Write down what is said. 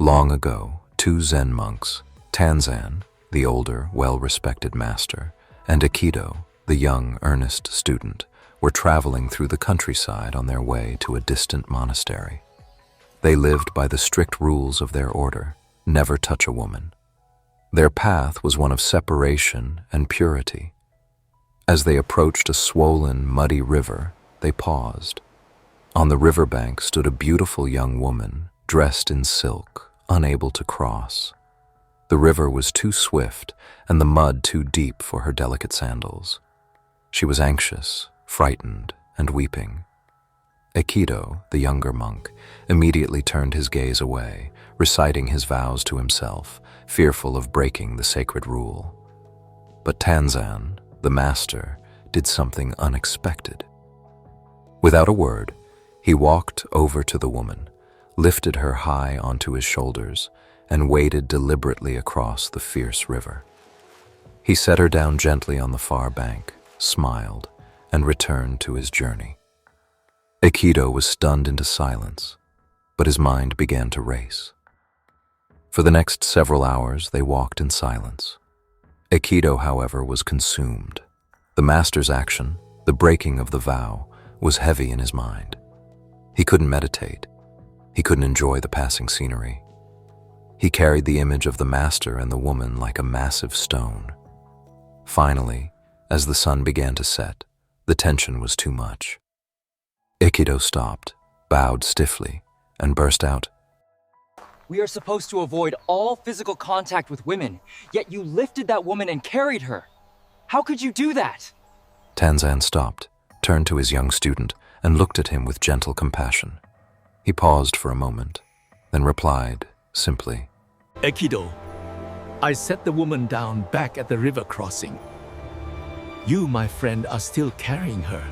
Long ago, two Zen monks, Tanzan, the older, well-respected master, and Aikido, the young, earnest student, were traveling through the countryside on their way to a distant monastery. They lived by the strict rules of their order: never touch a woman. Their path was one of separation and purity. As they approached a swollen, muddy river, they paused. On the riverbank stood a beautiful young woman, dressed in silk, unable to cross. The river was too swift and the mud too deep for her delicate sandals. She was anxious, frightened, and weeping. Aikido, the younger monk, immediately turned his gaze away, reciting his vows to himself, fearful of breaking the sacred rule. But Tanzan, the master, did something unexpected. Without a word, he walked over to the woman, lifted her high onto his shoulders, and waded deliberately across the fierce river. He set her down gently on the far bank, smiled, and returned to his journey. Aikido was stunned into silence, but his mind began to race. For the next several hours, they walked in silence. Aikido, however, was consumed. The master's action, the breaking of the vow, was heavy in his mind. He couldn't meditate. He couldn't enjoy the passing scenery. He carried the image of the master and the woman like a massive stone. Finally, as the sun began to set, the tension was too much. Aikido stopped, bowed stiffly, and burst out, "We are supposed to avoid all physical contact with women, yet you lifted that woman and carried her. How could you do that?" Tanzan stopped, turned to his young student, and looked at him with gentle compassion. He paused for a moment, then replied, simply, Aikido, I set the woman down back at the river crossing. You, my friend, are still carrying her.